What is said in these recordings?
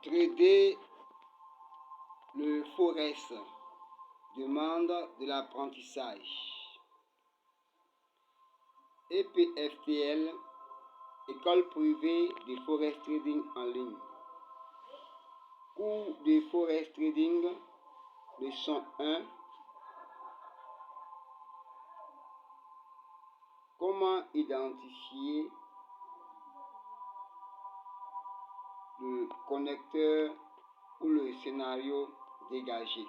Trader le Forex demande de l'apprentissage. EPFTL, École privée de Forex Trading en ligne. Cours de Forex Trading, leçon 1. Comment identifier le connecteur ou le scénario dégagé.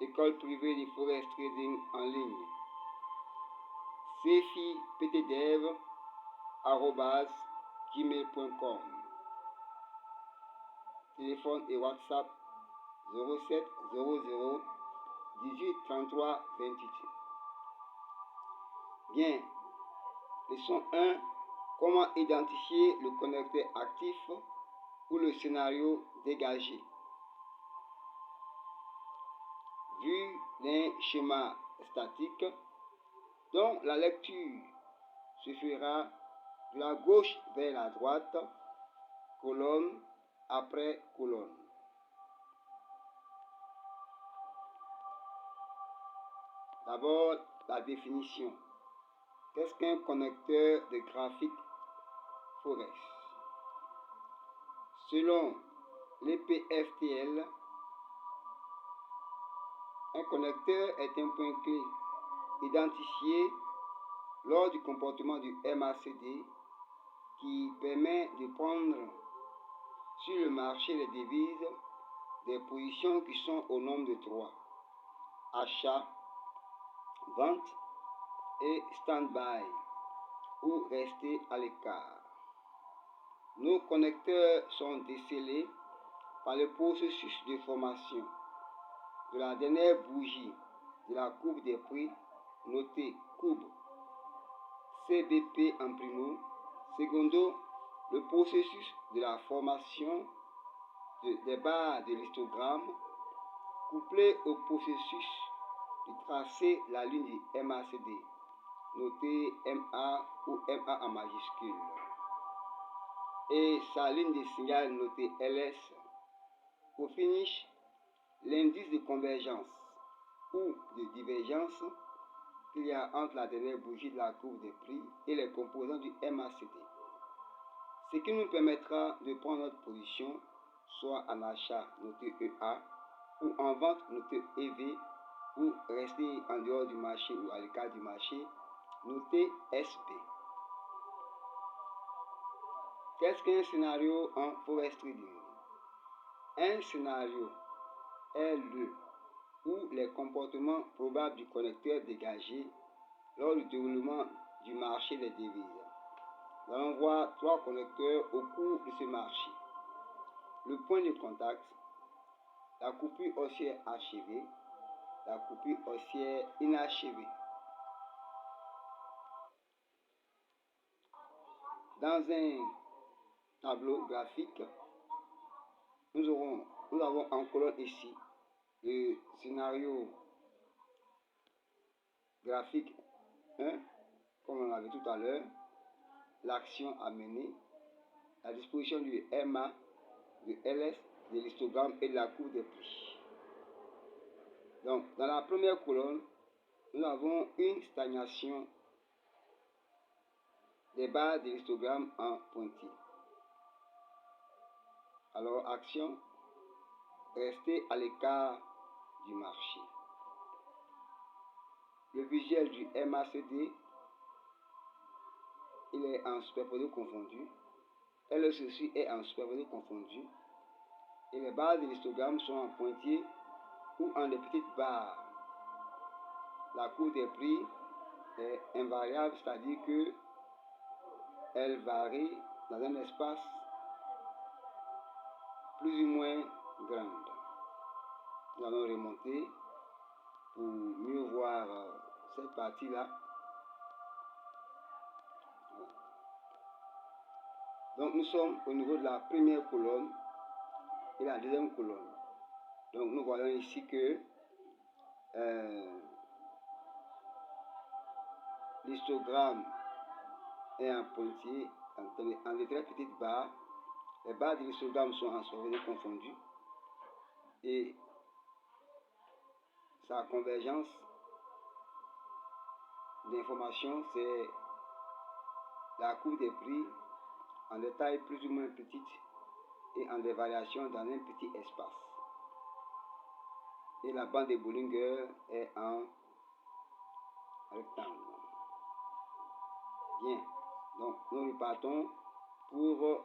École privée de Forex Trading en ligne. cfiptdev@gmail.com. Téléphone et WhatsApp 07 00 18 33 28. Bien. Leçon 1. Comment identifier le connecteur actif ou le scénario dégagé. Vu d'un schéma statique dont la lecture se fera de la gauche vers la droite, colonne après colonne. D'abord, la définition. Qu'est-ce qu'un connecteur de graphique Forex? Selon l'EPFTL, un connecteur est un point clé identifié lors du comportement du MACD qui permet de prendre sur le marché des devises des positions qui sont au nombre de 3. Achat, vente et stand-by ou rester à l'écart. Nos connecteurs sont décelés par le processus de formation de la dernière bougie de la courbe des prix, notée courbe CBP en primo. Secondo, le processus de la formation des barres de l'histogramme, couplé au processus de tracer la ligne du MACD, notée MA ou MA en majuscule, et sa ligne de signal notée LS. Au finish, l'indice de convergence ou de divergence qu'il y a entre la dernière bougie de la courbe des prix et les composants du MACD, ce qui nous permettra de prendre notre position soit en achat noté EA ou en vente noté EV ou rester en dehors du marché ou à l'écart du marché noté SB. Qu'est-ce qu'un scénario en Forex Trading? Un scénario est le ou les comportements probables du connecteur dégagé lors du déroulement du marché des devises. Nous allons voir 3 connecteurs au cours de ce marché. Le point de contact, la coupure haussière achevée, la coupure haussière inachevée. Dans un tableau graphique, nous avons en colonne ici le scénario graphique 1, comme on l'avait tout à l'heure, l'action à mener, la disposition du MA, du LS, de l'histogramme et de la courbe des prix. Donc, dans la première colonne, nous avons une stagnation des barres de l'histogramme en pointillé. Alors, action, rester à l'écart du marché. Le visuel du MACD, il est en superposé confondu. LS aussi est en superposé confondu. Et les barres de l'histogramme sont en pointillé ou en des petites barres. La courbe des prix est invariable, c'est-à-dire que elle varie dans un espace plus ou moins grand. Nous allons remonter pour mieux voir cette partie-là. Voilà. Donc nous sommes au niveau de la première colonne et la deuxième colonne. Donc nous voyons ici que l'histogramme est en pointillé, en de très petites barres. Les barres de l'histogramme sont en survenue confondues. Et sa convergence d'informations, c'est la courbe des prix en des tailles plus ou moins petites et en des variations dans un petit espace. Et la bande de Bollinger est en rectangle. Bien, donc nous repartons pour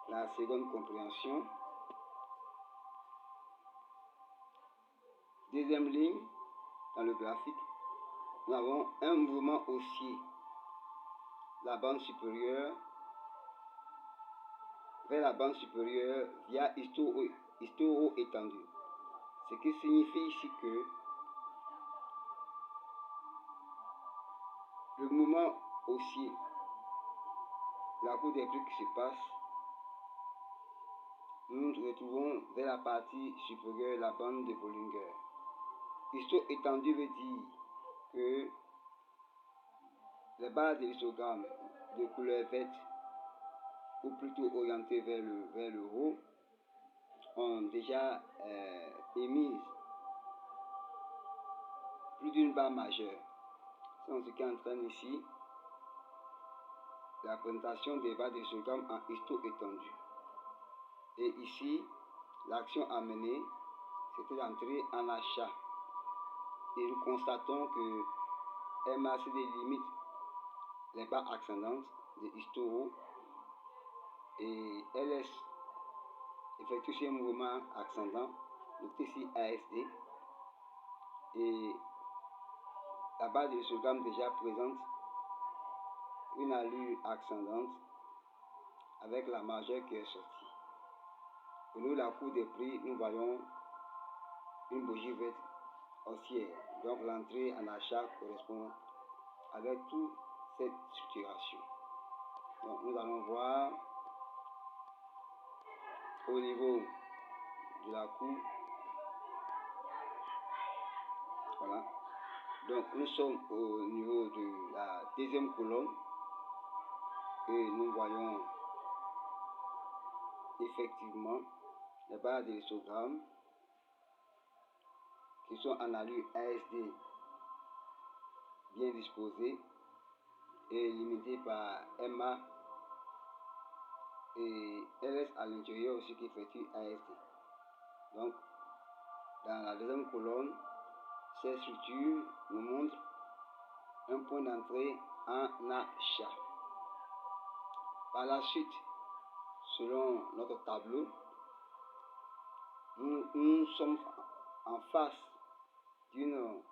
la seconde compréhension. Deuxième ligne dans le graphique, nous avons un mouvement haussier. La bande supérieure vers la bande supérieure via histo-étendue. Ce qui signifie ici que le mouvement haussier, la courbe des prix qui se passe, nous nous retrouvons vers la partie supérieure de la bande de Bollinger. Histo-étendue veut dire que les barres de l'histogramme de couleur verte, ou plutôt orientées vers le haut, ont déjà émis plus d'une barre majeure. C'est ce qui entraîne ici la présentation des barres de l'histogramme en histo-étendue. Et ici, l'action à mener, c'était d'entrer en achat. Et nous constatons que MACD limite les barres ascendantes de histo et LS effectue ce mouvement ascendant, notez ici ASD, et la barre de l'histogramme déjà présente une allure ascendante avec la majeure qui est sortie. Pour nous, la courbe des prix, nous voyons une bougie verte haussière. Donc l'entrée en achat correspond avec toute cette structuration. Donc nous allons voir au niveau de la courbe. Voilà. Donc nous sommes au niveau de la deuxième colonne et nous voyons effectivement les barres de l'histogramme qui sont en allure ASD bien disposées et limitées par MA et LS à l'intérieur aussi qui effectue ASD. Donc dans la deuxième colonne, ces structures nous montrent un point d'entrée en achat. Par la suite, selon notre tableau, nous sommes en face d'une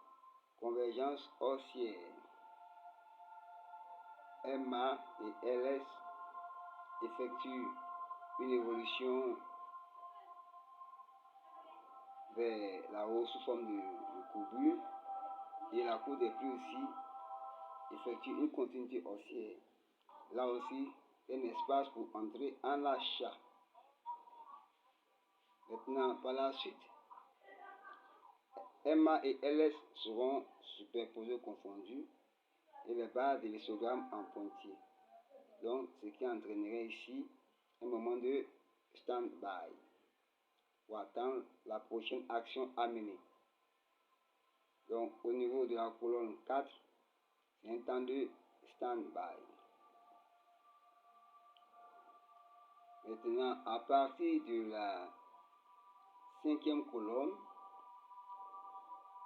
convergence haussière. MA et LS effectuent une évolution vers la hausse sous forme de courbure et la courbe des prix aussi effectue une continuité haussière. Là aussi, un espace pour entrer en achat. Maintenant, par la suite, MA et LS seront superposés confondus et les barres de l'histogramme en pointillé. Donc, ce qui entraînerait ici un moment de stand-by pour attendre la prochaine action à mener. Donc, au niveau de la colonne 4, c'est un temps de stand-by. Maintenant, à partir de la cinquième colonne,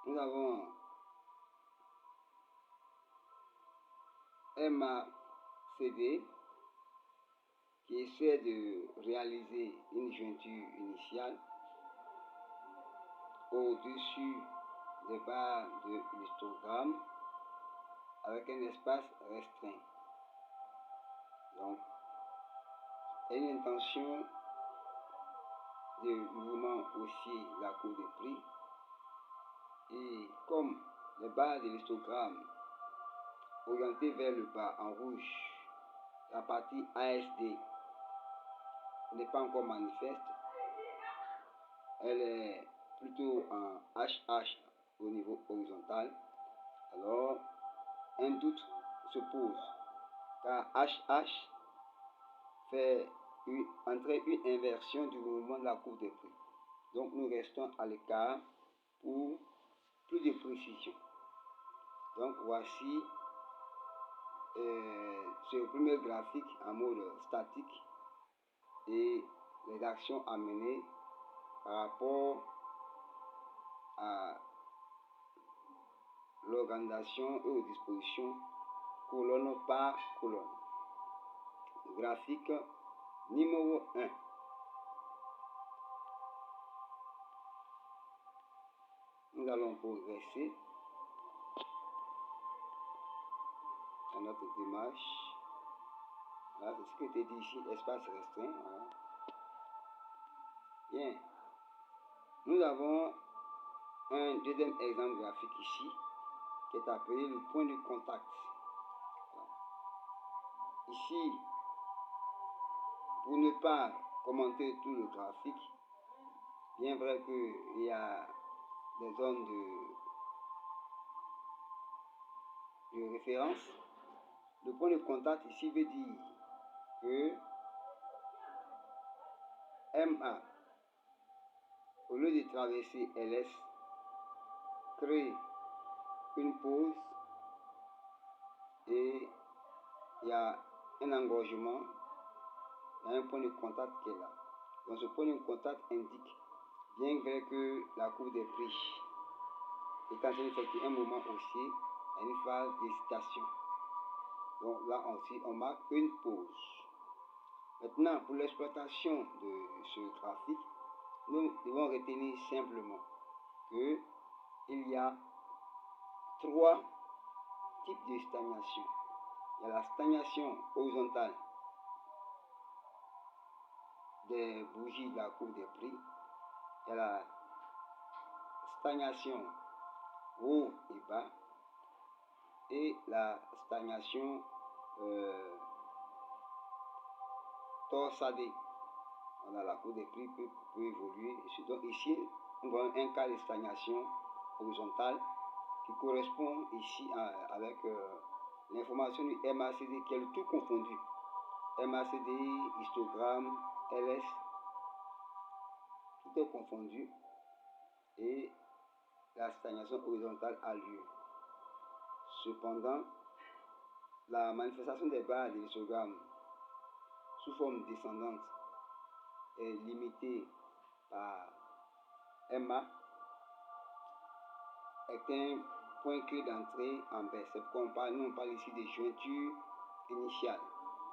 nous avons MACD qui essaie de réaliser une jointure initiale au-dessus des barres de l'histogramme avec un espace restreint. Donc, il y a une intention de mouvement haussier de la courbe des prix. Et comme les barres de l'histogramme orientées vers le bas en rouge, la partie ASD n'est pas encore manifeste, elle est plutôt en HH au niveau horizontal, alors un doute se pose. car HH entraîne une inversion du mouvement de la courbe des prix. Donc nous restons à l'écart pour plus de précision. Donc voici ce premier graphique en mode statique et les actions à mener par rapport à l'organisation et aux dispositions colonne par colonne. Graphique numéro 1. Nous allons progresser dans notre démarche. Voilà, c'est ce qui était dit ici, espace restreint. Voilà. Bien. Nous avons un deuxième exemple graphique ici qui est appelé le point de contact. Voilà. Ici, pour ne pas commenter tout le graphique, bien vrai qu'il y a des zones de référence, le point de contact ici veut dire que MA, au lieu de traverser LS, crée une pause et il y a un engorgement, il y a un point de contact qui est là. Donc ce point de contact indique bien vrai que la courbe des prix est en train d'effectuer un mouvement haussier à une phase d'hésitation. Donc là aussi on marque une pause. Maintenant pour l'exploitation de ce graphique, nous devons retenir simplement que il y a trois types de stagnation. Il y a la stagnation horizontale des bougies de la courbe des prix. Il y a la stagnation haut et bas et la stagnation torsadée. Voilà, la courbe des prix peut évoluer. Donc ici, nous voyons un cas de stagnation horizontale qui correspond ici avec l'information du MACD qui est le tout confondu. MACD, histogramme, LS, tout est confondu et la stagnation horizontale a lieu. Cependant, la manifestation des barres de l'histogramme sous forme descendante est limitée par MA, est un point clé d'entrée en baisse. C'est pourquoi nous on parle ici de jointure initiale.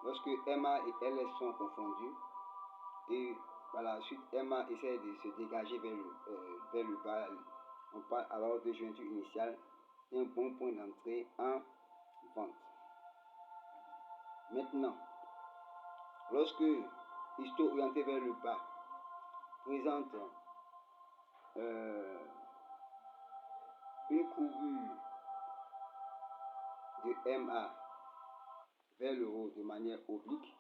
Lorsque MA et LS sont confondus et par la suite MA essaie de se dégager vers le bas, on parle alors de jointure initiale, un bon point d'entrée en vente. Maintenant, lorsque histo orienté vers le bas présente une courbure de MA vers le haut de manière oblique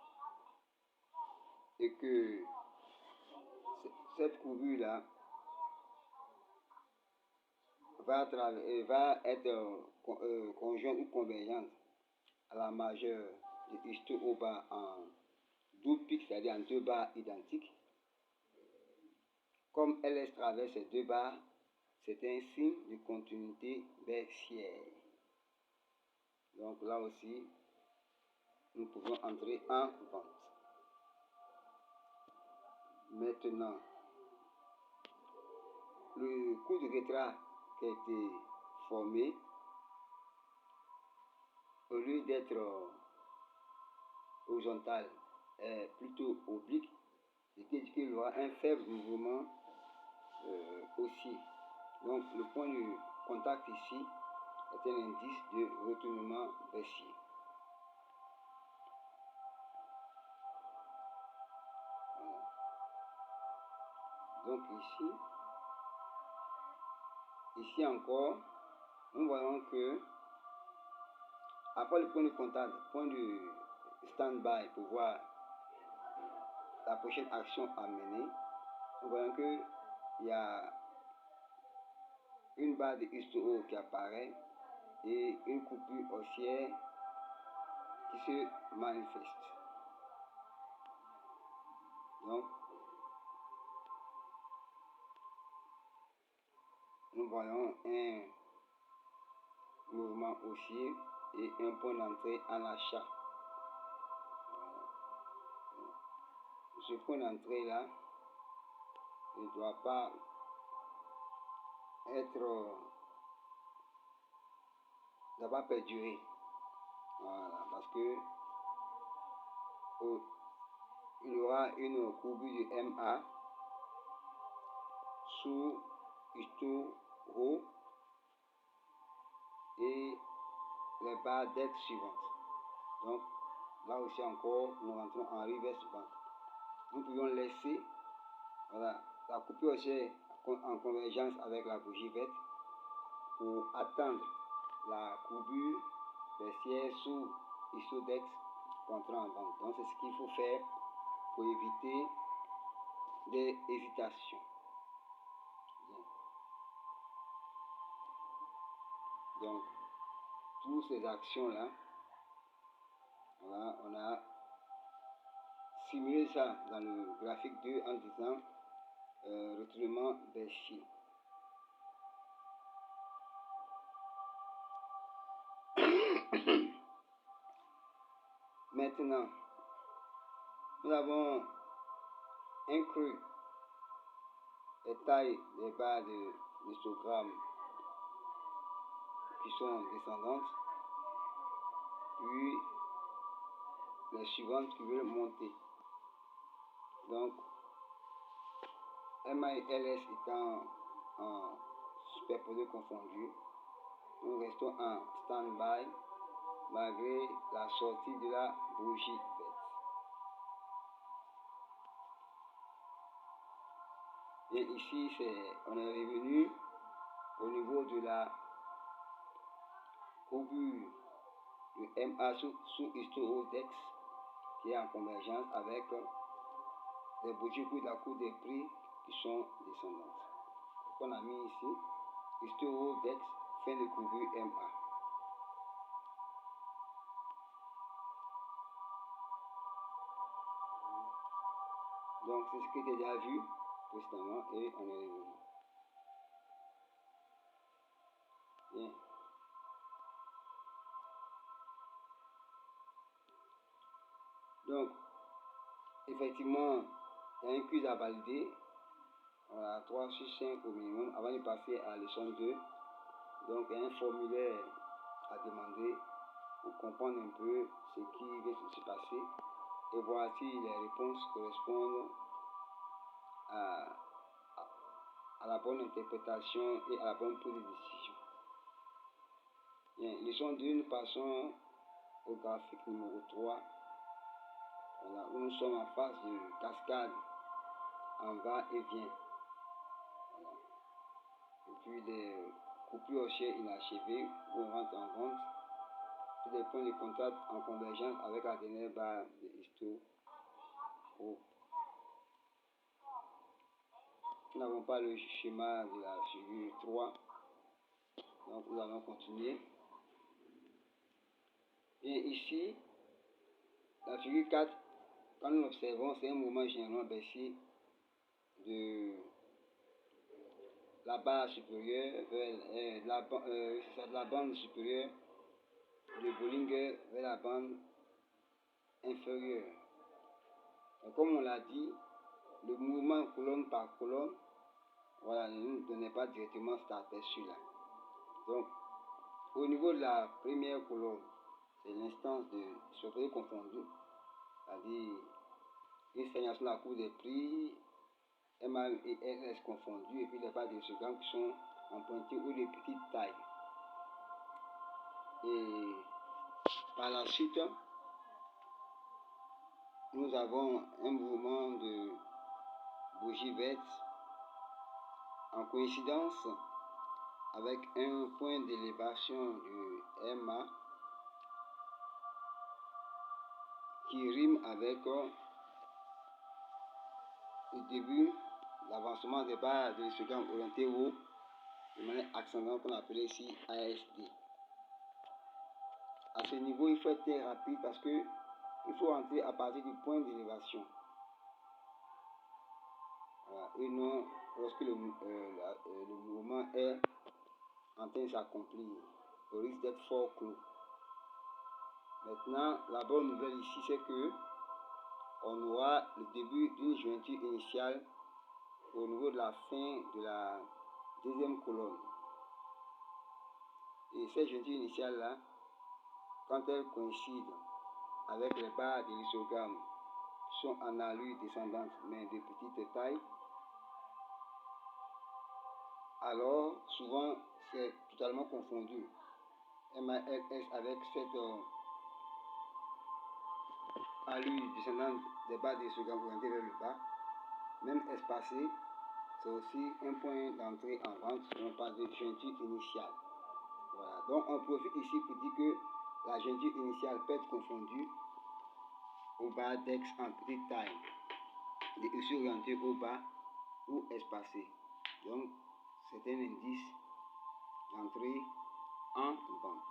et que cette courbure là va être conjointe ou convergente à la majeure de histo au bas en double pic, c'est-à-dire en deux barres identiques. Comme LS traverse ces deux barres, c'est un signe de continuité baissière. Donc là aussi, nous pouvons entrer en vente. Maintenant, le coup de retrait qui a été formé, au lieu d'être horizontal, est plutôt oblique, ce qui dit qu'il y aura un faible mouvement haussier. Donc le point de contact ici est un indice de retournement baissier. Voilà. Donc ici encore, nous voyons que après le point de contact, point de stand-by pour voir la prochaine action à mener, nous voyons qu'il y a une barre de histo qui apparaît et une coupure haussière qui qui se manifeste. Donc, nous voyons un mouvement haussier et un point d'entrée en achat. Ce point d'entrée là ne doit pas perdurer. Voilà, parce que il y aura une courbure de MA sous Histo et les barres d'X suivantes. Donc là aussi encore, nous rentrons en reverse vente. Nous pouvons laisser la coupure haussière en convergence avec la bougie verte pour attendre la courbure baissière sous Histo-Dex pour entrer en vente. Donc c'est ce qu'il faut faire pour éviter des hésitations. Bien. Donc toutes ces actions là, on a simulé ça dans le graphique 2 en disant retournement baissier. Maintenant, nous avons inclus les tailles des barres de histogramme qui sont descendantes, puis les suivantes qui veulent monter. Donc, MA et LS étant en superposé confondu, nous restons en stand-by malgré la sortie de la bougie verte. Bien, ici, on est revenu au niveau de la courbure de MA sous Histo-Dex qui est en convergence avec les bougies de la cour des prix qui sont descendantes. On a mis ici Histo-Dex fin de courbure MA. Donc c'est ce qui était déjà vu précédemment et on est revenu. Bien. Donc effectivement, il y a un quiz à valider. Voilà, 3 sur 5 au minimum avant de passer à la leçon 2. Donc il y a un formulaire à demander pour comprendre un peu ce qui vient de se passer et voir si les réponses correspondent à la bonne interprétation et à la bonne prise de décision. Bien, leçon 2, nous passons au graphique numéro 3. Voilà, où nous sommes en phase de cascade en va et vient. Voilà. Et puis des coupures haussières inachevées où on rentre en vente. Et des points de contact en convergence avec la dernière barre de Histo. Nous n'avons pas le schéma de la figure 3. Donc nous allons continuer. Et ici, la figure 4, quand nous l'observons, c'est un mouvement généralement baissier de la barre supérieure vers la bande supérieure de Bollinger vers la bande inférieure. Et comme on l'a dit, le mouvement colonne par colonne, voilà, ne donnait pas directement cet aperçu-là. Donc, au niveau de la première colonne, c'est l'instance de surprise confondue, c'est-à-dire une stagnation de la courbe des prix, MA et LS confondus, et puis les barres de histogramme qui sont en pointure ou de petite taille. Et par la suite, nous avons un mouvement de bougie verte en coïncidence avec un point d'élévation du MA qui rime avec le début, l'avancement des barres de histogramme orienté haut de manière ascendante qu'on appelle ici ASD. à ce niveau, il faut être très rapide parce que il faut entrer à partir du point d'élévation. Voilà. Et non lorsque le mouvement est en train de s'accomplir. Le risque d'être fort clos. Maintenant, la bonne nouvelle ici, c'est que on aura le début d'une jointure initiale au niveau de la fin de la deuxième colonne. Et cette jointure initiale-là, quand elle coïncide avec les barres de l'histogramme qui sont en allure descendante mais de petite taille, alors souvent c'est totalement confondu. MALS avec cette allure descendante des barres de l'histogramme orientées vers le bas, même espacée, c'est aussi un point d'entrée en vente, on parle de jointure initiale. Voilà. Donc on profite ici pour dire que la jointure initiale peut être confondue au bas d'ex en petite taille, des issues orientées au bas ou espacées. Donc c'est un indice d'entrée en vente.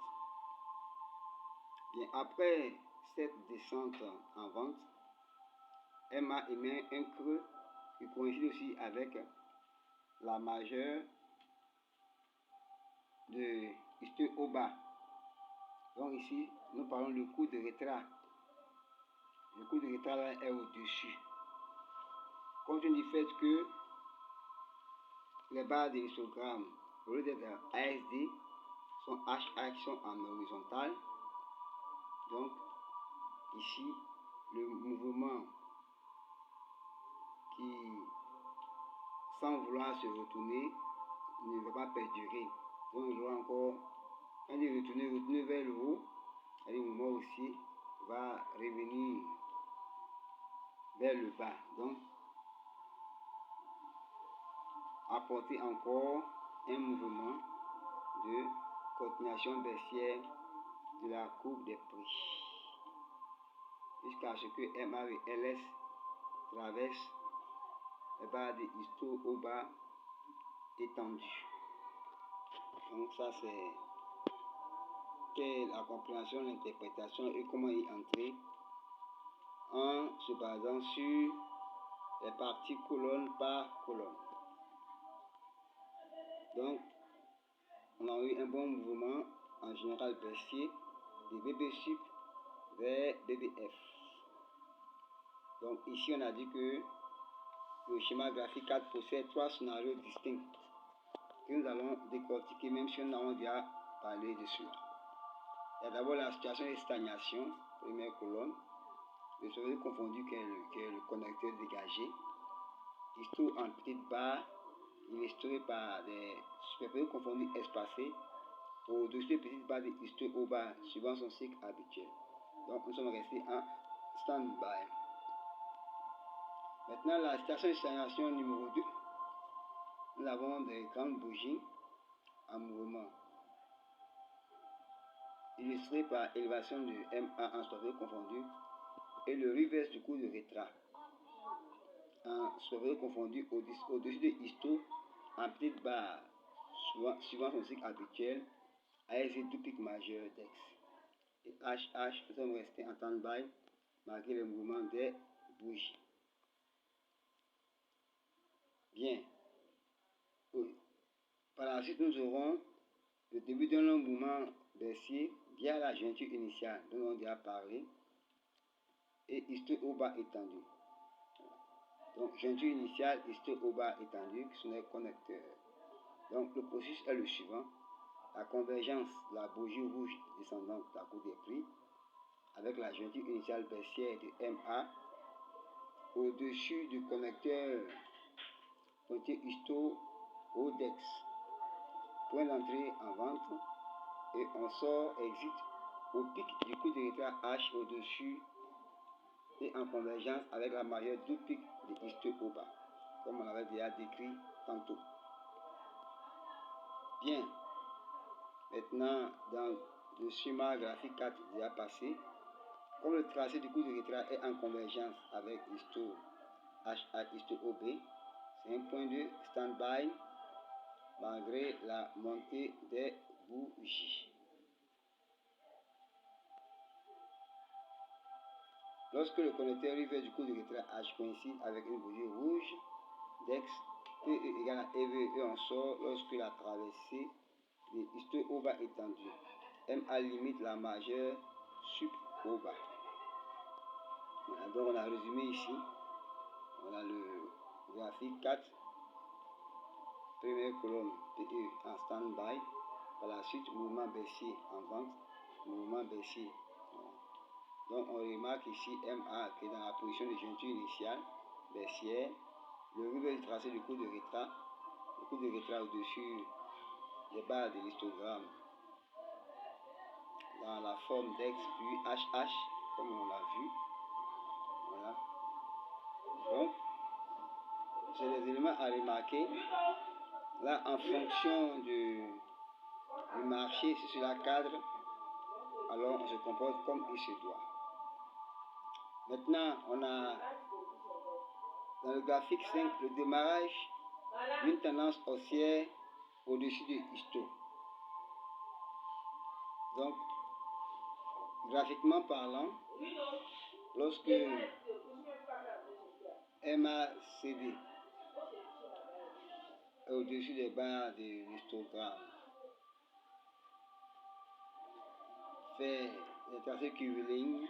Bien, après cette descente en vente, MA émet un creux qui coïncide aussi avec la majeure de histio au bas. Donc ici, nous parlons du coup de rétrait. Le coup de rétrait là est au-dessus. Compte tenu du fait que les barres de l'histogramme, au lieu d'être ASD, sont HA qui sont en horizontal. Donc ici, le mouvement qui, sans vouloir se retourner, ne va pas perdurer. Donc il aura encore, quand il retourner vers le haut, le mouvement aussi va revenir vers le bas. Donc apporter encore un mouvement de continuation baissière de la courbe des prix jusqu'à ce que MA et LS traversent les barres de histo au bas étendues. Donc ça c'est la compréhension, l'interprétation et comment y entrer en se basant sur les parties colonne par colonne. Donc on a eu un bon mouvement en général baissier de BB sup vers BBF. Donc ici on a dit que le schéma graphique 4 possède trois scénarios distincts que nous allons décortiquer même si nous avons déjà parlé de cela. Il y a d'abord la situation de stagnation, première colonne, le sommet confondu qui est le connecteur dégagé, histo en petite barre, illustré par des superposés confondus espacés au-dessus des petites barres de histo au bas suivant son cycle habituel. Donc nous sommes restés en stand-by. Maintenant la situation de stagnation numéro 2, nous avons des grandes bougies en mouvement, illustré par élévation de MA en superposé confondu et le reverse du coup de rétrait en superposé confondu au-dessus de histo en petite barre suivant son cycle habituel ASC tout pic majeur DEX et HH, nous sommes restés en stand-by malgré le mouvement des bougies. Bien. Par la suite, nous aurons le début d'un long mouvement baissier via la jointure initiale dont on a déjà parlé et histo au bas étendu. Donc, jointure initiale, histo au bas étendu qui sont les connecteurs. Donc, le processus est le suivant. La convergence de la bougie rouge descendante de la courbe des prix avec la jointure initiale baissière de MA au-dessus du connecteur pointé histo au DEX. Point d'entrée en vente et on sort, exit au pic du coup de rétrait H au-dessus et en convergence avec la majeure du pic de histo au bas, comme on avait déjà décrit tantôt. Bien, maintenant dans le schéma graphique 4 déjà passé, comme le tracé du coup de rétrait est en convergence avec histo HH histo OB, c'est un point de stand-by malgré la montée des bougies. Lorsque le connecteur rivet du coup de retrait H coïncide avec une bougie rouge d'X, PE égale à EV, E en sort lorsque la traversée de histo au bas étendue. MA limite la majeure sup au bas. Voilà, donc on a résumé ici. On a le graphique 4. Première colonne PE en stand-by. Par la suite, mouvement baissier en vente. Mouvement baissier. Donc on remarque ici MA qui est dans la position de jointure initiale, baissière. Le rivet du tracé du coup de retrait. Le coup de retrait au-dessus des barres de l'histogramme. Dans la forme d'X puis HH, comme on l'a vu. Voilà. Donc, c'est les éléments à remarquer. Là, en fonction du marché, si cela cadre, alors on se comporte comme il se doit. Maintenant, on a dans le graphique 5 le démarrage d'une tendance haussière au-dessus de histo. Donc, graphiquement parlant, lorsque MACD est au-dessus des barres de l'histogramme, fait des tracés curvilignes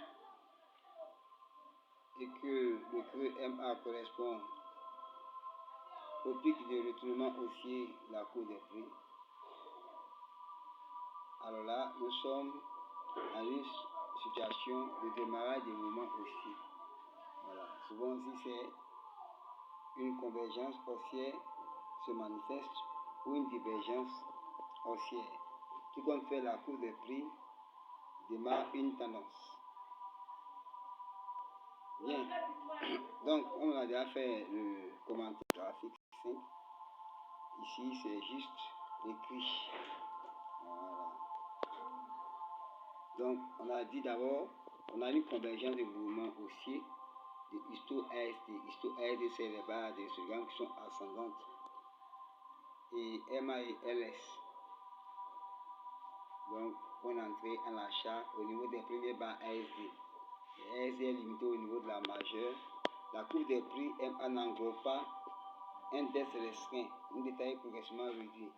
et que le creux MA correspond au pic de retournement haussier, la courbe des prix. Alors là, nous sommes à une situation de démarrage des mouvements haussiers. Voilà. Souvent, si c'est une convergence haussière se manifeste ou une divergence haussière. Tout comme fait la courbe des prix démarre une tendance. Bien. Donc, on a déjà fait le commentaire graphique 5. Ici, c'est juste l'écrit. Voilà. Donc, on a dit d'abord, on a une convergence de mouvements haussiers de histo-ASD. Histo-ASD, c'est les barres des histogrammes qui sont ascendantes. Et MA et LS. Donc, point d'entrée en achat au niveau des premières barres ASD. ASD est limité au niveau de la majeure. La courbe des prix MA n'englobe pas un index restreint, un détail progressivement réduit.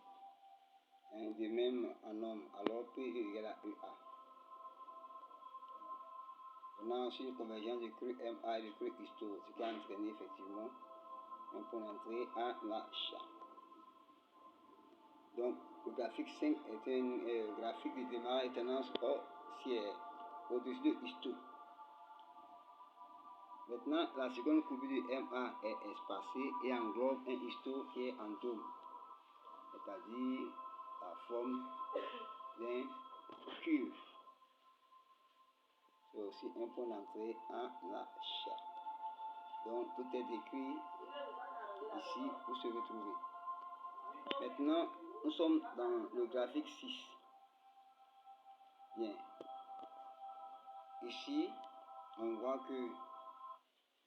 De même en homme, alors P égale à EA. On a aussi une convergence du creux MA et du creux histo, ce qui a entraîné effectivement un point d'entrée en l'achat. Donc, le graphique 5 est un graphique de démarrage et tendance haussière au-dessus de histo. Maintenant, la seconde courbe du MA est espacée et englobe un histo qui est en dôme, c'est-à-dire la forme d'un cuve. C'est aussi un point d'entrée en achat. Donc, tout est décrit ici pour se retrouver. Maintenant, nous sommes dans le graphique 6. Bien. Ici, on voit que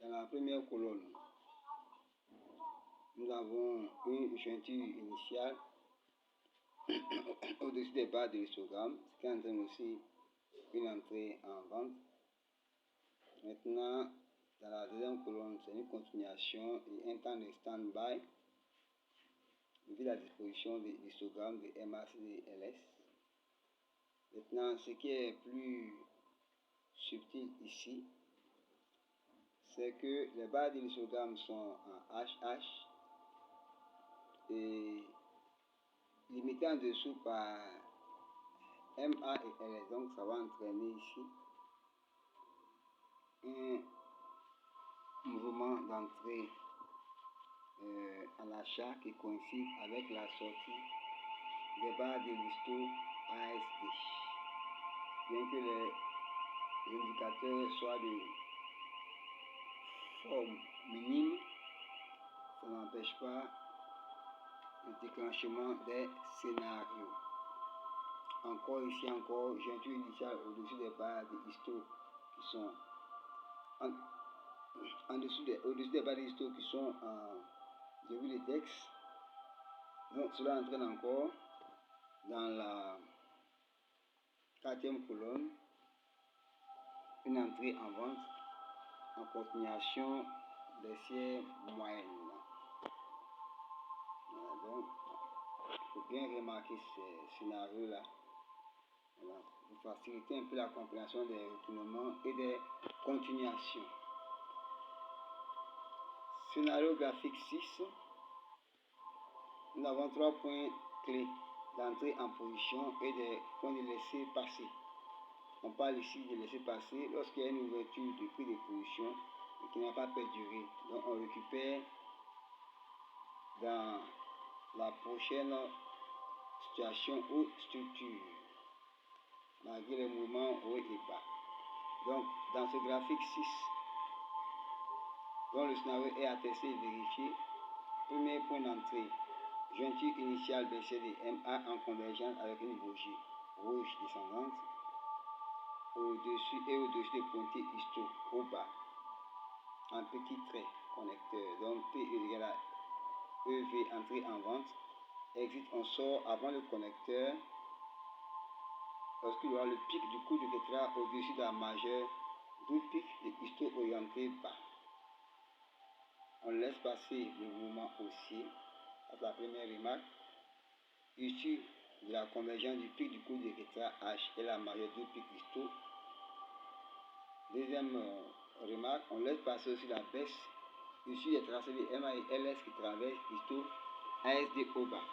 dans la première colonne, nous avons une jointure initiale au-dessus des barres de l'histogramme, ce qui entraîne aussi une entrée en vente. Maintenant, dans la deuxième colonne, c'est une continuation et un temps de stand-by vu la disposition de l'histogramme de MACD et LS. Maintenant, ce qui est plus subtil ici, c'est que les barres de l'histogramme sont en HH et limitées en dessous par MA et LS. Donc, ça va entraîner ici un mouvement d'entrée à l'achat qui coïncide avec la sortie des barres de l'histo ASD. Bien que les indicateurs soient de forme minime, ça n'empêche pas le déclenchement des scénarios. Encore ici, jointure initiale au-dessus des barres de histo qui sont au-dessus des barres de histo qui sont en début de DEX. Donc, cela entraîne encore dans la quatrième colonne une entrée en vente en continuation baissière moyenne. Voilà, donc, il faut bien remarquer ce scénario-là. Voilà, pour faciliter un peu la compréhension des retournements et des continuations. Scénario graphique 6. Nous avons 3 points clés d'entrée en position et des points de laisser passer. On parle ici de laisser passer lorsqu'il y a une ouverture du prix de position et qui n'a pas perduré. Donc on récupère dans la prochaine situation ou structure, malgré les mouvements haut et bas. Donc dans ce graphique 6, dont le scénario est attesté et vérifié, premier point d'entrée, jointure initiale baissière de MA en convergence avec une bougie rouge descendante au-dessus et au-dessus des pointillés histo au bas en petit trait connecteur. Donc P égale à EV, entrée en vente, exit, on sort avant le connecteur lorsqu'il y aura le pic du coup de tétra au-dessus de la majeure, d'où pic de histo orienté bas. On laisse passer le mouvement haussier. C'est la première remarque. Issue de la convergence du pic du coup de tétra H et la majeure, d'où pic histo. Deuxième remarque, on laisse passer aussi la baisse issue des tracés de MA et LS qui traversent histo ASD au bas.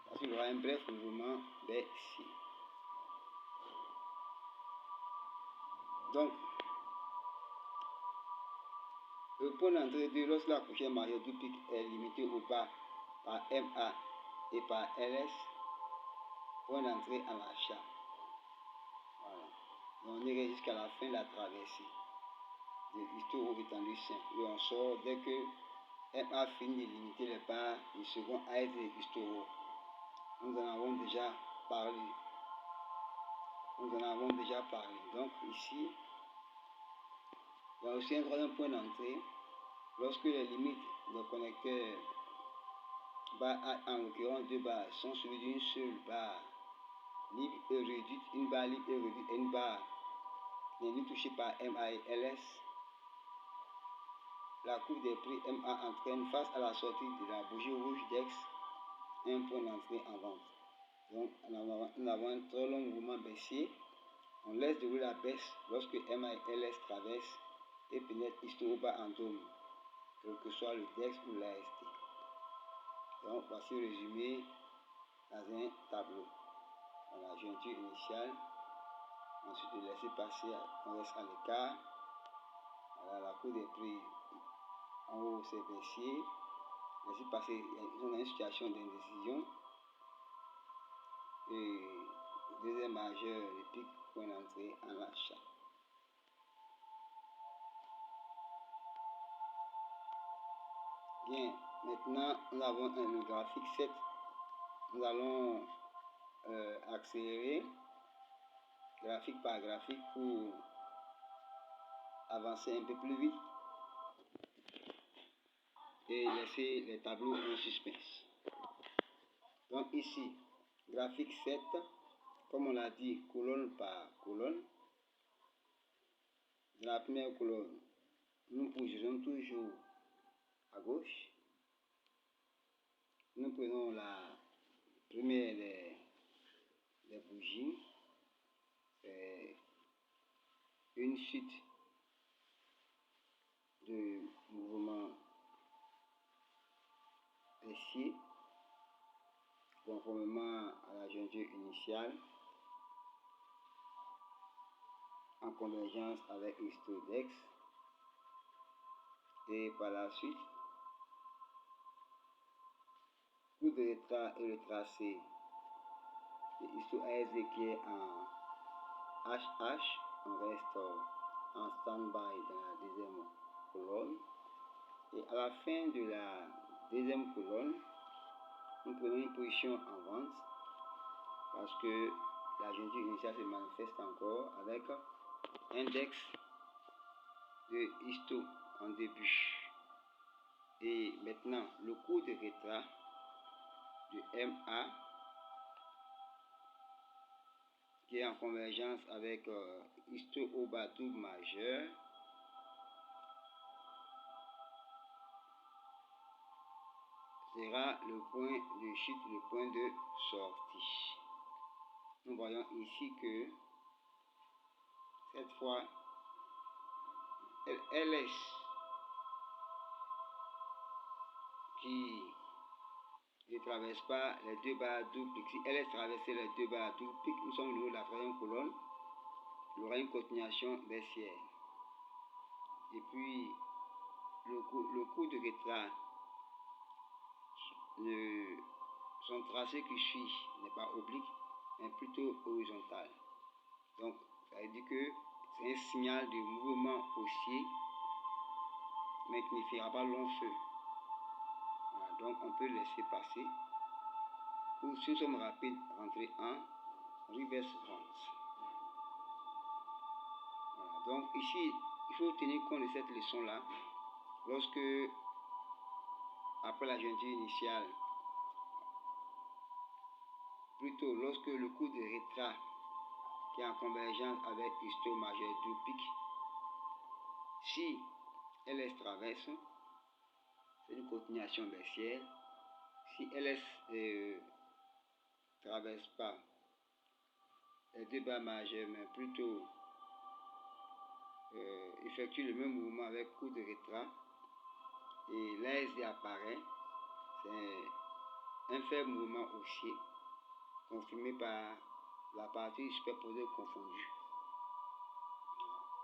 Parce qu'il y aura un bref mouvement baissier. Donc, le point d'entrée de lorsque la prochaine majeure du pic est limitée au bas par MA et par LS, point d'entrée en achat. Voilà. Donc, on irait jusqu'à la fin de la traversée de histo étendu simple. Et on sort dès que MA finit de limiter les barres du second ASD de histo. Nous en avons déjà parlé. Donc ici, il y a aussi un troisième point d'entrée. Lorsque les limites des connecteurs barre A, en l'occurrence deux barres, sont suivies d'une seule barre libre et réduite, une barre libre et réduite et une barre n'est ni touchée par MA et LS, la courbe des prix MA entraîne face à la sortie de la bougie rouge d'X un point d'entrée en vente. Donc nous avons un très long mouvement baissier. On laisse dérouler la baisse lorsque MA et LS traversent et pénètrent histo au bas en zone, quel que soit le DEX ou l'AST. Donc voici le résumé dans un tableau. Voilà, jointure initiale, ensuite de laisser passer, on reste à l'écart. Voilà, la courbe des prix en haut c'est baissier, laisser passer, ils sont dans une situation d'indécision. Et deuxième majeur, le pic, point d'entrée en achat. Bien, maintenant nous avons le graphique 7. Nous allons accélérer graphique par graphique pour avancer un peu plus vite et laisser les tableaux en suspense. Donc ici, graphique 7, comme on l'a dit, colonne par colonne. Dans la première colonne, nous positionnons toujours à gauche. Nous prenons la première des bougies, une suite de mouvements baissiers conformément à la jointure initiale en convergence avec histo-dex, et par la suite coup de retrait et le tracé de histo-ASD qui est en HH, on reste en stand-by dans la deuxième colonne, et à la fin de la deuxième colonne nous prenons une position en vente parce que la jointure initiale se manifeste encore avec index de histo en début. Et maintenant, le coup de retrait de MA qui est en convergence avec histo au bas double majeur sera le point de chute, le point de sortie. Nous voyons ici que cette fois, LS qui ne traverse pas les deux barres double pique. Si LS traversait les deux barres double pique, nous sommes au niveau de la troisième colonne. Il y aura une continuation baissière. Et puis, le coup de retrait, son tracé qui suit n'est pas oblique, mais plutôt horizontal. Donc, ça veut dire que c'est un signal de mouvement haussier, mais qui ne fera pas long feu. Voilà, donc, on peut laisser passer. Ou si nous sommes rapides, rentrer en reverse vente. Voilà, donc ici, il faut tenir compte de cette leçon-là. Lorsque, après la jointure initiale, plutôt lorsque le coup de retrait qui est en convergence avec histo majeur double pique, si LS traverse, c'est une continuation baissière. Si LS ne traverse pas les deux barres majeures, mais plutôt effectue le même mouvement avec coup de retrait, et l'ASD apparaît, c'est un faible mouvement haussier confirmé par la partie superposée confondue.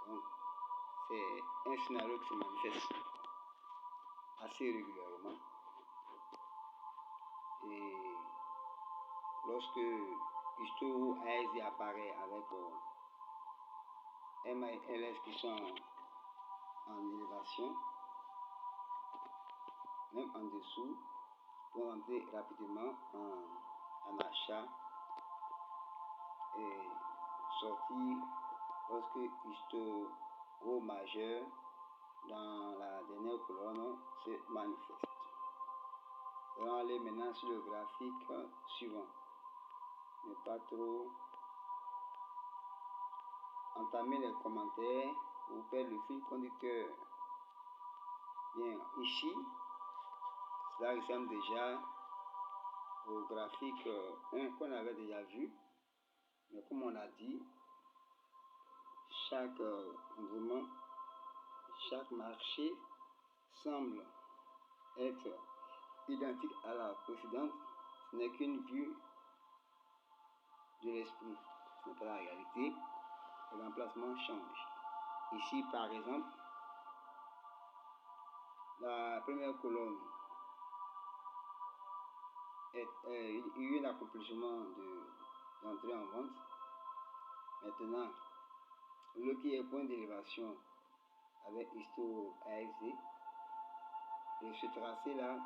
Donc, c'est un scénario qui se manifeste assez régulièrement. Et lorsque histo ASD apparaît avec MA et LS qui sont en élévation, même en dessous, pour entrer rapidement en achat et sortir lorsque histo Rho majeur dans la dernière colonne se manifeste. On va aller maintenant sur le graphique suivant. Ne pas trop entamer les commentaires ou perdre le fil conducteur. Bien, ici, cela ressemble déjà au graphique 1 qu'on avait déjà vu. Mais comme on l'a dit, chaque mouvement, chaque marché semble être identique à la précédente. Ce n'est qu'une vue de l'esprit. Ce n'est pas la réalité. Le remplacement change. Ici, par exemple, la première colonne il y a eu un accomplissement d'entrée en vente. Maintenant, le qui est point d'élévation avec histo AXD, et ce tracé là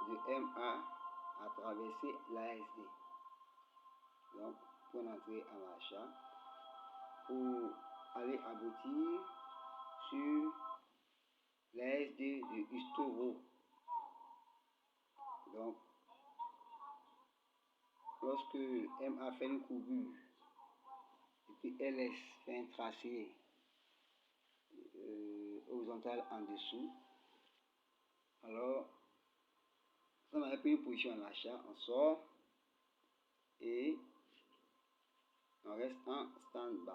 de MA a traversé l'ASD. Donc, pour entrer en achat, pour aller aboutir sur l'ASD de histo. Donc, lorsque MA fait une courbure et puis LS fait un tracé horizontal en dessous, alors si on avait pris une position en achat, on sort et on reste en stand-by.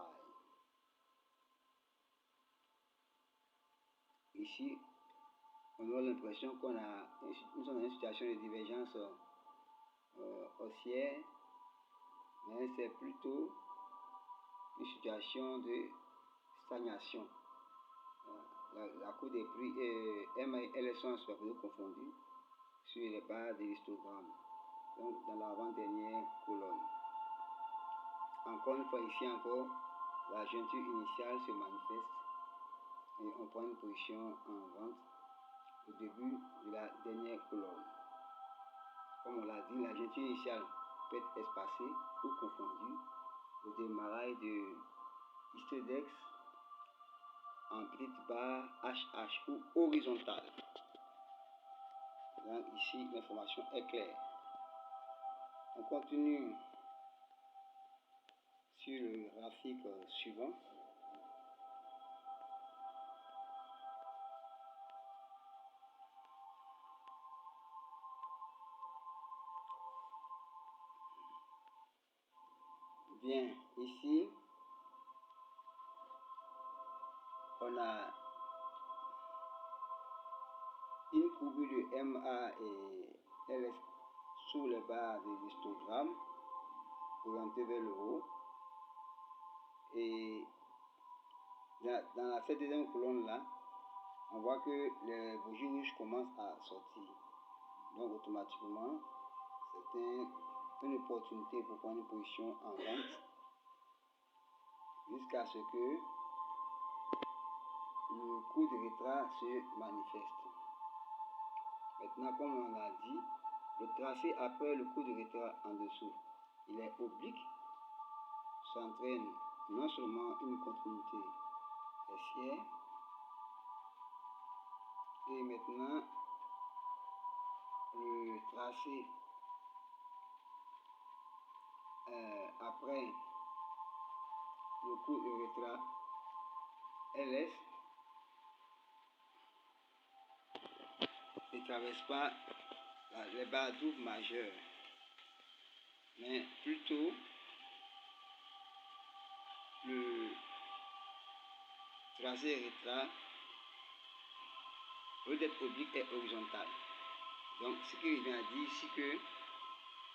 Ici, on a l'impression nous sommes dans une situation de divergence haussière, mais c'est plutôt une situation de stagnation. La cour des prix M et L sont confondus sur les barres de l'histogramme, donc dans l'avant-dernière colonne. Encore une fois, ici encore, la jointure initiale se manifeste et on prend une position en vente au début de la dernière colonne. Comme on l'a dit, la jointure initiale peut être espacée ou confondue au démarrage de histodex en petite barre HH ou horizontale. Donc ici, l'information est claire. On continue sur le graphique suivant. Bien, ici, on a une courbe de MA et LS sous les barres de l'histogramme, orientée vers le haut. Et dans cette deuxième colonne-là, on voit que les bougies rouges commencent à sortir. Donc automatiquement, c'est une opportunité pour prendre une position en vente jusqu'à ce que le coup de retrait se manifeste. Maintenant, comme on l'a dit, le tracé après le coup de retrait en dessous, il est oblique, ça entraîne non seulement une continuité baissière, et maintenant le tracé après le coup de retrait LS ne traverse pas les barres doubles majeures, mais plutôt le tracé retrait, au lieu d'être oblique, est horizontal. Donc ce qui vient à dire ici que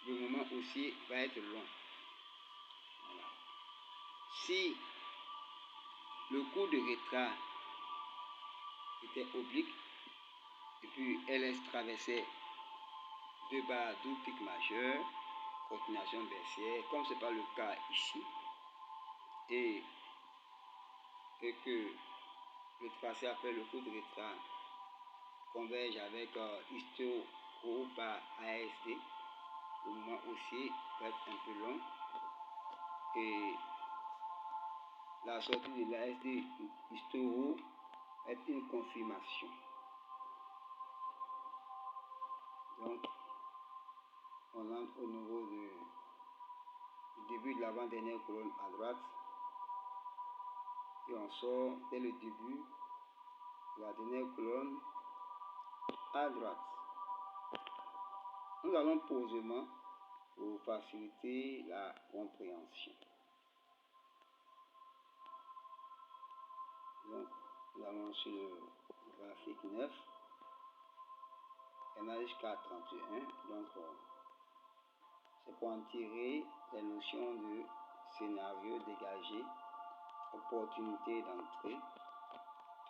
le mouvement haussier va être long. Voilà. Si le coup de retrait était oblique et puis LS traversait deux barres double pic majeur, continuation baissière, comme ce n'est pas le cas ici, et que le tracé après le coup de retrait converge avec histo ou par ASD, le mouvement haussier va être un peu long et la sortie de l'ASD histo est une confirmation. Donc on entre au niveau du début de l'avant-dernière colonne à droite et on sort dès le début de la dernière colonne à droite. Nous allons posément pour faciliter la compréhension. Donc nous allons sur le graphique 9, MA jusqu'à 31. Donc c'est pour en tirer les notions de scénario dégagé, opportunité d'entrée,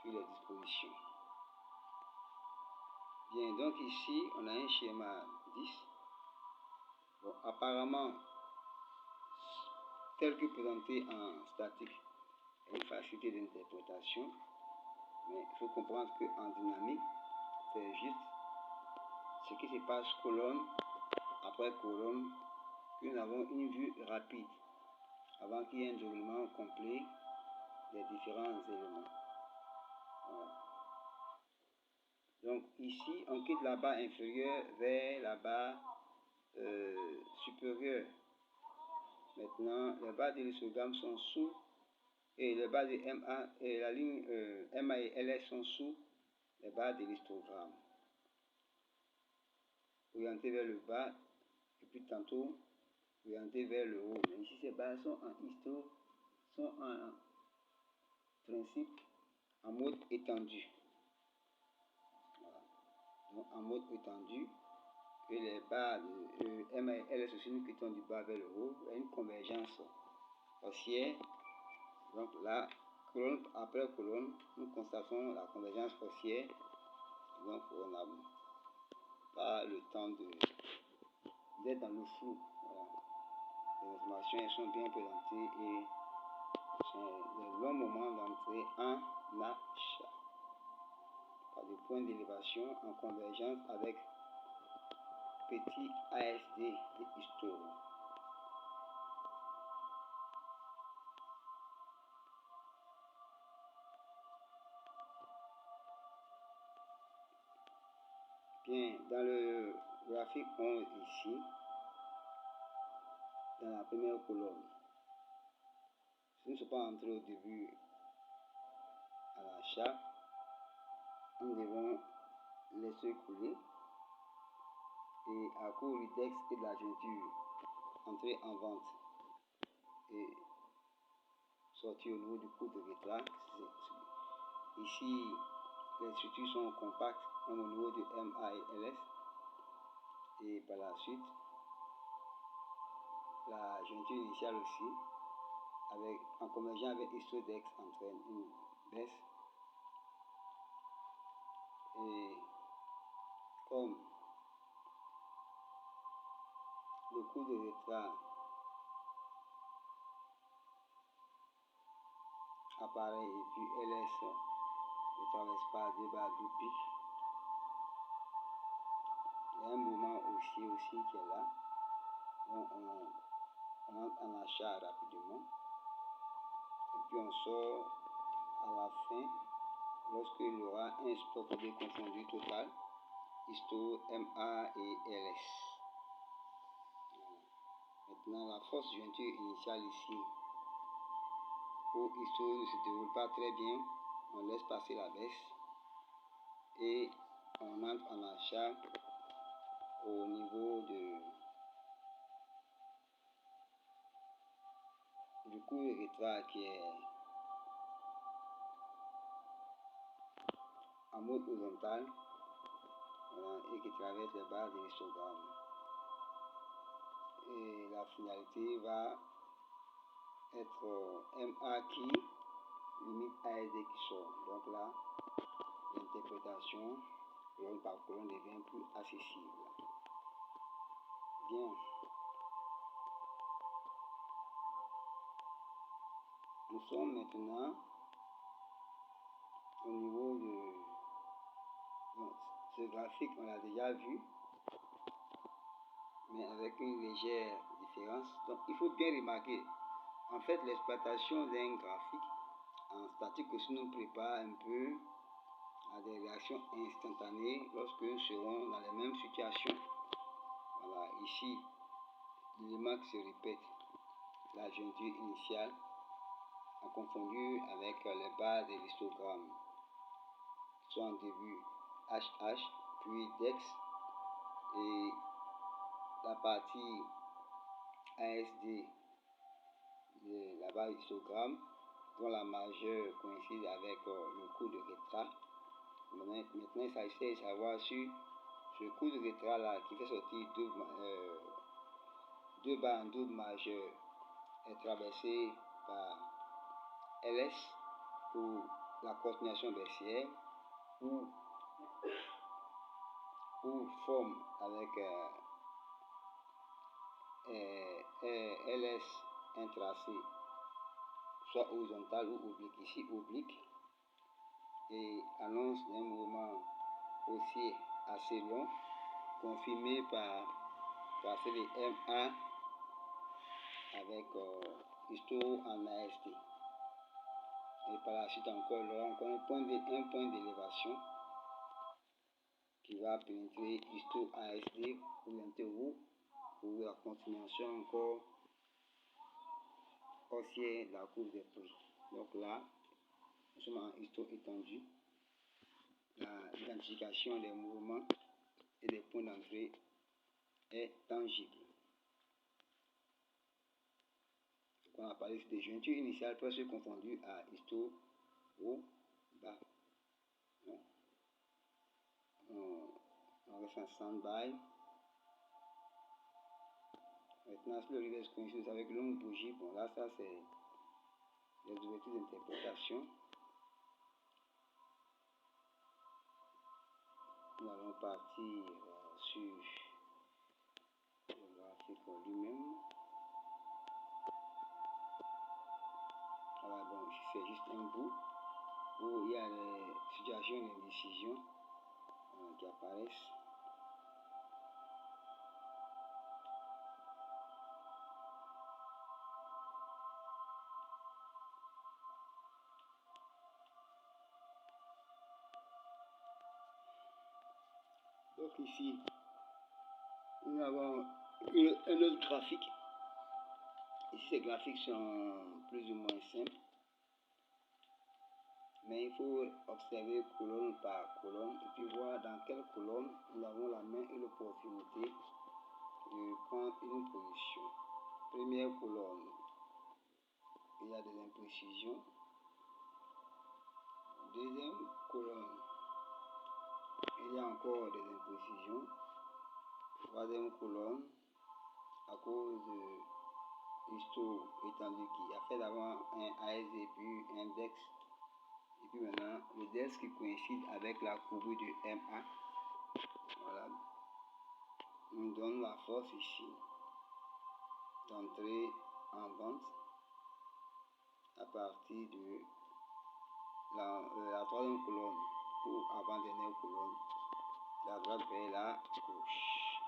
puis les dispositions. Bien, donc ici, on a un schéma 10. Bon, apparemment, tel que présenté en statique, il y a une facilité d'interprétation, mais il faut comprendre qu'en dynamique, c'est juste ce qui se passe colonne après colonne, que nous avons une vue rapide, avant qu'il y ait un déroulement complet des différents éléments. Voilà. Donc ici, on quitte la barre inférieure vers la barre supérieure. Maintenant, les barres de l'histogramme sont sous, et les barres de MA et la ligne MA et LS sont sous les barres de l'histogramme. Orientées vers le bas, et puis tantôt orientées vers le haut. Mais ici, ces barres sont en histo, sont en principe en mode étendu. Voilà. Donc en mode étendu, et les barres de MA et LS aussi, nous quittons du bas vers le haut, il y a une convergence haussière. Donc là, colonne après colonne, nous constatons la convergence haussière. Donc on n'a pas le temps d'être dans le flou. Voilà. Les informations elles sont bien présentées et c'est un long moment d'entrée en achat. Par des points d'élévation en convergence avec petit ASD et histo. Bien, dans le graphique 11 ici, dans la première colonne, si nous ne sommes pas entrés au début à l'achat, nous devons laisser couler et à court l'index et de la jointure entrer en vente. est sorti au niveau du coude rétral. Ici, les structures sont compactes comme au niveau du MA et LS. Et par la suite, la jointure initiale aussi, en convergent avec histodex, entraîne une baisse. Et comme le coude rétral apparaît et puis LS ne traverse pas deux barres d'opique, il y a un mouvement aussi qui est là. Donc on entre en achat rapidement et puis on sort à la fin lorsqu'il y aura un stop déconfondu total, histo, MA et LS. Maintenant la force jointure initiale ici, où histo ne se déroule pas très bien, on laisse passer la baisse et on entre en achat au niveau du coude rétral qui est en mode horizontal, voilà, et qui traverse les barres de l'histogramme. Et la finalité va être MA qui limite ASD qui sort. Donc là, l'interprétation colonne par colonne devient plus accessible. Bien. Nous sommes maintenant au niveau de... Bon, ce graphique, on l'a déjà vu, mais avec une légère différence. Donc, il faut bien remarquer, en fait, l'exploitation d'un graphique en statique aussi nous prépare un peu à des réactions instantanées lorsque nous serons dans les mêmes situations. Voilà, ici, l'élément qui se répète, la jointure initiale, a confondu avec les barres de l'histogramme, soit en début HH, puis DEX, et la partie ASD de la barre histogramme, dont la majeure coïncide avec le coude rétral. Maintenant, il s'agit de savoir si ce coude rétral là qui fait sortir deux barres en double majeur est traversé par LS pour la continuation baissière ou forme avec LS un tracé soit horizontal ou oblique, ici oblique, et annonce d'un mouvement haussier assez long confirmé par tracé de MA avec histo en ASD. Et par la suite encore, il y aura encore un point d'élévation qui va pénétrer histo ASD pour l'interro pour la continuation encore haussière de la courbe des prix. Donc là, nous sommes en histo étendu. L'identification des mouvements et des points d'entrée est tangible. On a parlé de jointure initiale presque confondue à histo haut, bas. On reste en stand-by. Maintenant, sur le reverse coïncide avec longue bougie, bon là, ça c'est les ouvertures d'interprétation. Nous allons partir sur le graphique lui-même. Voilà, bon, c'est juste un bout où il y a les situations d'indécision qui apparaissent. Donc ici, nous avons un autre graphique. Ici, ces graphiques sont plus ou moins simples. Mais il faut observer colonne par colonne et puis voir dans quelle colonne nous avons la main et l'opportunité de prendre une position. Première colonne, il y a des imprécisions. Deuxième colonne, il y a encore des imprécisions. Troisième colonne, à cause de histo étendu qui a fait d'abord un ASD puis un DEX. Et puis maintenant, le DEX qui coïncide avec la courbure de MA. Voilà. Nous donne la force ici d'entrer en vente à partir de la troisième colonne ou avant-dernière colonne, la droite vers la gauche.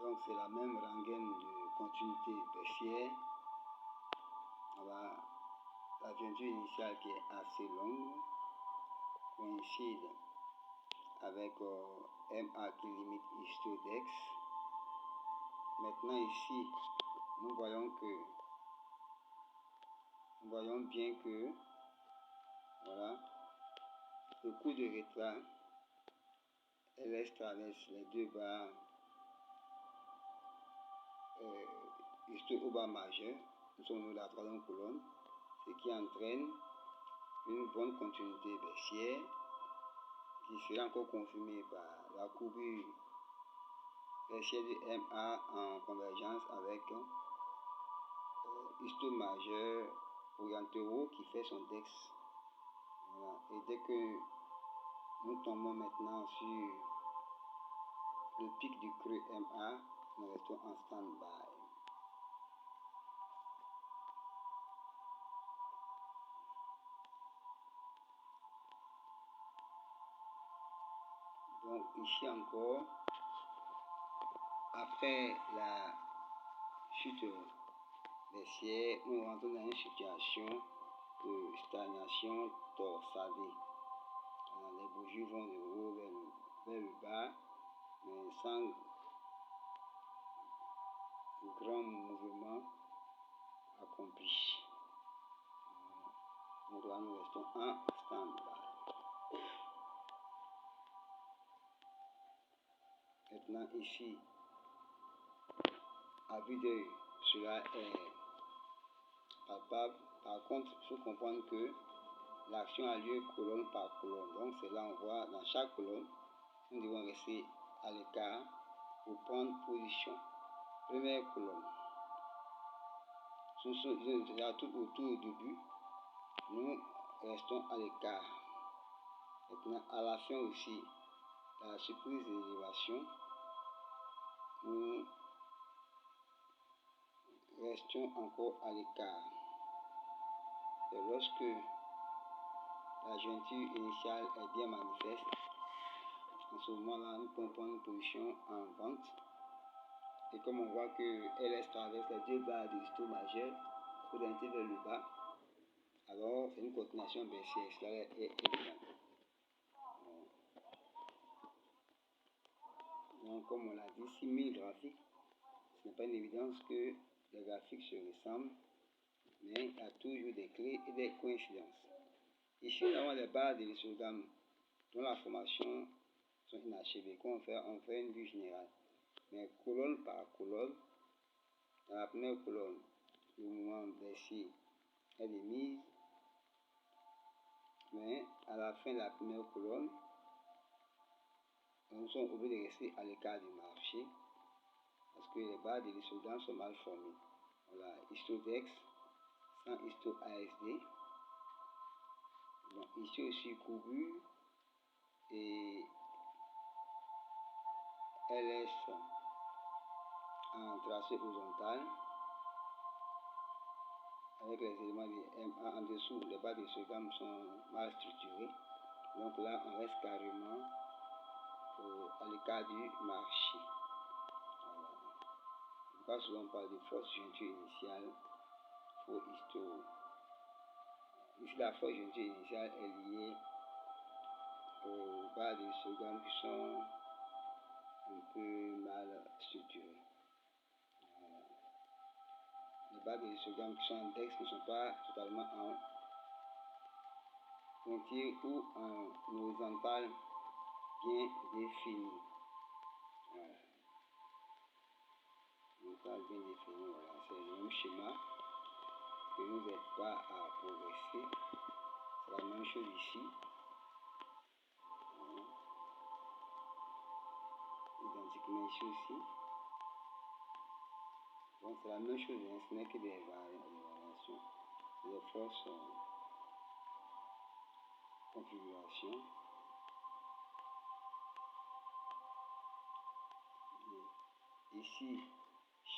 Donc c'est la même rengaine de continuité baissière. Voilà, la jointure initiale qui est assez longue coïncide avec MA qui limite histodex. Maintenant ici, nous voyons bien que voilà, le coup de retrait, LS traverse les deux barres histo au bas majeur, nous sommes au niveau de la troisième colonne, ce qui entraîne une bonne continuité baissière qui sera encore confirmée par la courbure baissière de MA en convergence avec histo majeur orienté haut qui fait son DEX. Voilà. Et dès que nous tombons maintenant sur le pic du creux MA, nous restons en stand-by. Donc ici encore, après la chute baissière, nous rentrons dans une situation de stagnation torsadée. Alors, les bougies vont de haut vers le bas, mais sans grand mouvement accompli. Donc là, nous restons en stand-by. Maintenant ici, à vue d'œil, cela est palpable. Par contre, il faut comprendre que l'action a lieu colonne par colonne. Donc c'est là on voit dans chaque colonne, nous devons rester à l'écart pour prendre position. Première colonne. Nous sommes déjà tout autour du début. Nous restons à l'écart. Maintenant, à la fin aussi, la surprise d'élévation, nous restions encore à l'écart. Et lorsque la jointure initiale est bien manifeste, en ce moment-là, nous pouvons prendre une position en vente. Et comme on voit que LS traverse les deux barres de histo majeur, orientée vers le bas, alors c'est une continuation baissière, cela est évident. Donc comme on l'a dit, 6000 graphiques, ce n'est pas une évidence que les graphiques se ressemblent, mais il y a toujours des clés et des coïncidences. Ici, nous avons les barres de l'histogramme dont la formation sont inachevées. Quand on fait une vue générale, mais colonne par colonne, dans la première colonne, le mouvement baissier est de mise, mais à la fin de la première colonne, nous sommes obligés de rester à l'écart du marché parce que les barres de l'histogramme sont mal formées. Voilà, histodex sans histo ASD. Donc ici aussi courbure et LS en tracé horizontal avec les éléments de MA en dessous. Les barres de l'histogramme sont mal structurées. Donc là, on reste carrément à l'écart du marché. Voilà. Souvent on parle de force jointure initiale, faux histo. Ici, la force jointure initiale est liée aux barres de l'histogramme qui sont un peu mal structurées. Voilà. Les barres de l'histogramme qui sont en DEX ne sont pas totalement en pointillé ou en horizontal bien défini. Voilà. Une page bien définie, voilà. C'est le même schéma qui ne nous aide pas à progresser. C'est la même chose ici. Voilà. Identiquement ici aussi. Donc c'est la même chose, hein. Ce n'est que des variations. Des fausses configurations. Ici,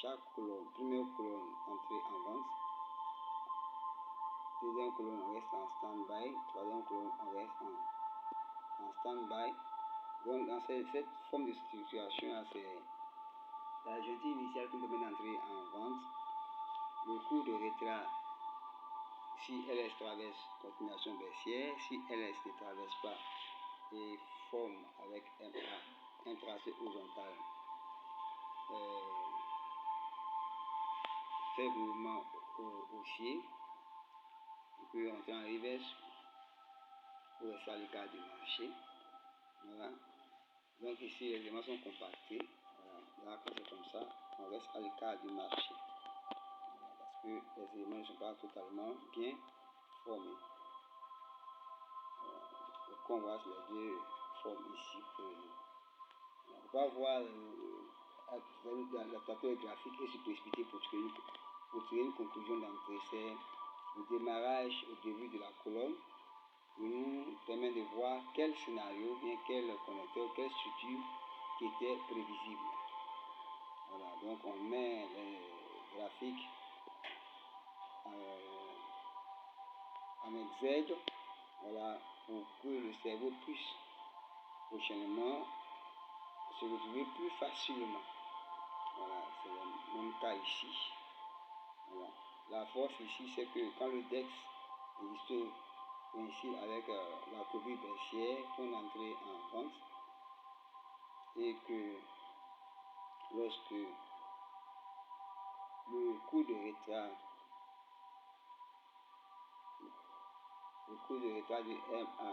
chaque colonne, première colonne entrée en vente, deuxième colonne on reste en stand-by, troisième colonne on reste en stand-by. Donc dans cette forme de structuration, c'est la gentille initiale qui nous permet d'entrer en vente. Le cours de retrait, si LS traverse continuation baissière, si LS ne traverse pas et forme avec MA un tracé horizontal, fait mouvement haussier, on peut entrer en reverse pour rester à l'écart du marché. Voilà. Donc ici les éléments sont compactés. Voilà. Là quand c'est comme ça, on reste à l'écart du marché. Voilà. Parce que les éléments ne sont pas totalement bien formés. Voilà. Donc on voit les deux formes ici pour nous. On va voir la plateau graphique et se précipiter pour tirer une conclusion d'entrée. C'est le démarrage au début de la colonne qui nous permet de voir quel scénario, bien quel connecteur, quelle structure qui était prévisible. Voilà, donc on met les graphiques en exergue, voilà, pour que le cerveau puisse prochainement se retrouver plus facilement. Voilà, c'est le même cas ici. Voilà. La force ici, c'est que quand le DEX coïncide avec la courbe baissière pour entrer en vente, et que lorsque le cours de retrait du MA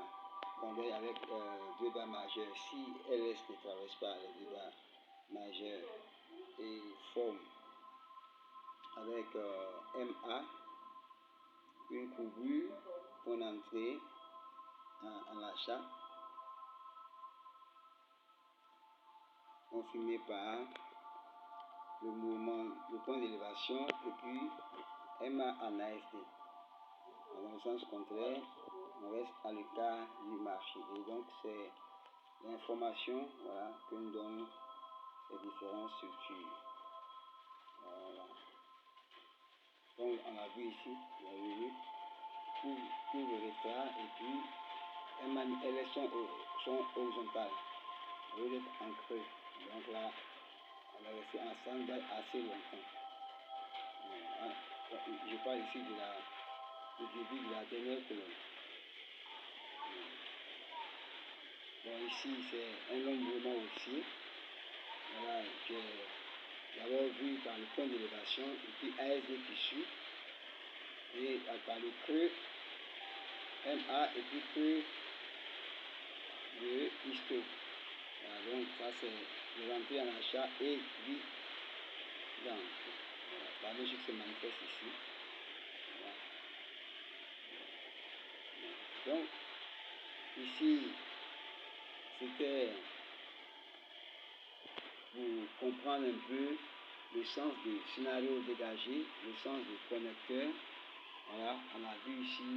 converge avec deux bas majeurs, si LS ne traverse pas les deux bas majeurs et forme avec MA une courbure pour entrer en achat, confirmé par le mouvement, le point d'élévation et puis MA en ASD. Dans le sens contraire, on reste à l'écart du marché. Et donc c'est l'information, voilà, que nous donnent ces différentes structures. Voilà. Donc on a vu ici, vous avez vu, pour le retard et puis elles sont horizontales, au lieu d'être en creux. Donc là, on va rester en stand-by assez longtemps. Je parle ici du début de la dernière colonne. Bon, ici c'est un long mouvement haussier. Voilà, j'ai d'abord vu par le point d'élévation et puis ASD qui suit. Et par le creux MA et puis creux de histo. Voilà, donc ça c'est les entrées en achat et vidange. Voilà, la logique se manifeste ici. Voilà. Donc ici c'était pour comprendre un peu le sens du scénario dégagé, le sens du connecteur. Voilà, on a vu ici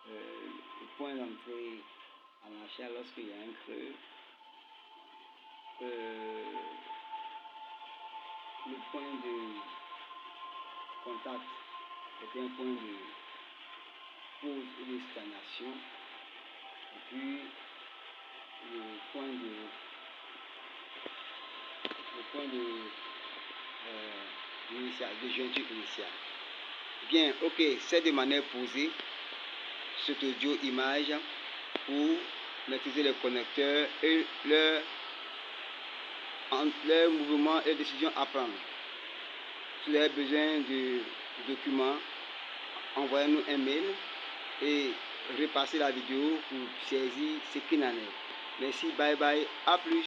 le point d'entrée en achat lorsqu'il y a un creux. Le point de contact est un point de pause et de stagnation. Et puis le point de jointure initiale. Bien, ok, c'est de manière posée cet audio image pour maîtriser les connecteurs et leur mouvement et décision à prendre. Si vous avez besoin de documents, envoyez-nous un mail et repassez la vidéo pour saisir ce qu'il en est. Merci, bye bye, à plus.